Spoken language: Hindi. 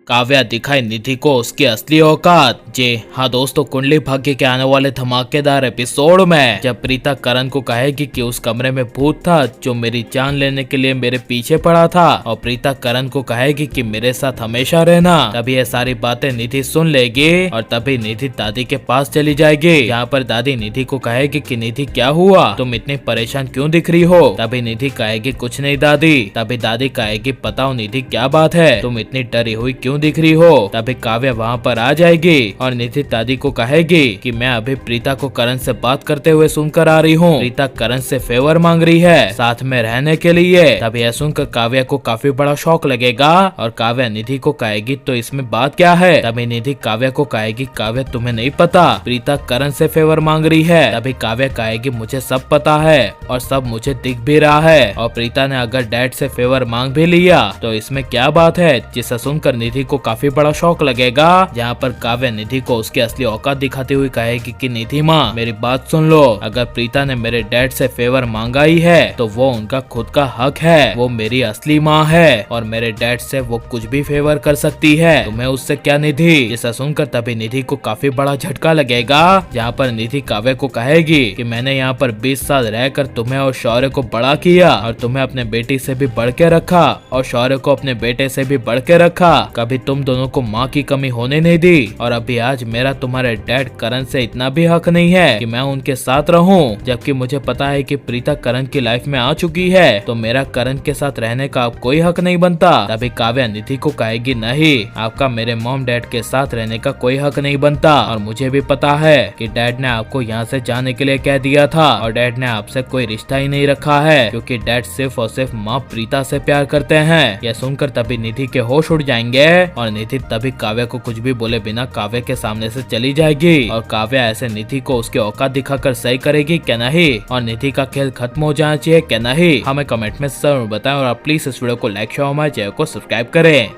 काव्या दिखाई निधि को उसकी असली औकात। जी हाँ दोस्तों, कुंडली भाग्य के आने वाले धमाकेदार एपिसोड में जब प्रीता करण को कहेगी कि उस कमरे में भूत था जो मेरी जान लेने के लिए मेरे पीछे पड़ा था, और प्रीता करण को कहेगी कि मेरे साथ हमेशा रहना, तभी ये सारी बातें निधि सुन लेगी और तभी निधि दादी के पास चली जाएगी। यहाँ पर दादी निधि को कहेगी कि निधि क्या हुआ, तुम इतनी परेशान क्यों दिख रही हो। तभी निधि कहेगी कुछ नहीं दादी। तभी दादी कहेगी बताओ निधि क्या बात है, तुम इतनी डरी हुई क्यों दिख रही हो। तभी काव्या वहाँ पर आ जाएगी और निधि दादी को कहेगी कि मैं अभी प्रीता को करण से बात करते हुए सुनकर आ रही हूँ। प्रीता करण से फेवर मांग रही है साथ में रहने के लिए। तभी यह सुनकर काव्या को काफी बड़ा शौक लगेगा और काव्या निधि को कहेगी तो इसमें बात क्या है। तभी निधि काव्या को कहेगी काव्या तुम्हें नहीं पता प्रीता करण से फेवर मांग रही है। तभी काव्या कहेगी मुझे सब पता है और सब मुझे दिख भी रहा है, और प्रीता ने अगर डैड से फेवर मांग भी लिया तो इसमें क्या बात है। जिसे सुनकर निधि को काफी बड़ा शौक लगेगा। जहाँ पर काव्या निधि को उसकी असली औकात दिखाती हुई कहेगी कि निधि माँ मेरी बात सुन लो, अगर प्रीता ने मेरे डैड से फेवर मांगा ही है तो वो उनका खुद का हक है, वो मेरी असली माँ है और मेरे डैड से वो कुछ भी फेवर कर सकती है, तुम्हें उससे क्या निधि। जिसे सुनकर तभी निधि को काफी बड़ा झटका लगेगा। जहाँ पर निधि काव्या को कहेगी कि मैंने यहाँ पर 20 साल रहकर तुम्हें और शौर्य को बड़ा किया और तुम्हें अपने बेटी से भी बढ़ के रखा और शौर्य को अपने बेटे से भी बढ़ के रखा, कभी तुम दोनों को माँ की कमी होने नहीं दी, और अभी आज मेरा तुम्हारे डैड करण से इतना भी हक नहीं है कि मैं उनके साथ रहूं, जबकि मुझे पता है कि प्रीता करण की लाइफ में आ चुकी है तो मेरा करण के साथ रहने का अब कोई हक नहीं बनता। तभी काव्या निधि को कहेगी नहीं, आपका मेरे मॉम डैड के साथ रहने का कोई हक नहीं बनता, और मुझे भी पता है कि डैड ने आपको यहाँ से जाने के लिए कह दिया था और डैड ने आपसे कोई रिश्ता ही नहीं रखा है, क्योंकि डैड सिर्फ और सिर्फ माँ प्रीता से प्यार करते हैं। यह सुनकर तभी निधि के होश उड़ जाएंगे और निधि तभी काव्या को कुछ भी बोले बिना काव्या के सामने से चली जाएगी, और काव्या ऐसे निधि को उसकी औकात दिखाकर सही करेगी क्या नहीं, और निधि का खेल खत्म हो जाना चाहिए क्या नहीं, हमें कमेंट में जरूर बताएं। और आप प्लीज इस वीडियो को लाइक शेयर और हमारे चैनल को सब्सक्राइब करें।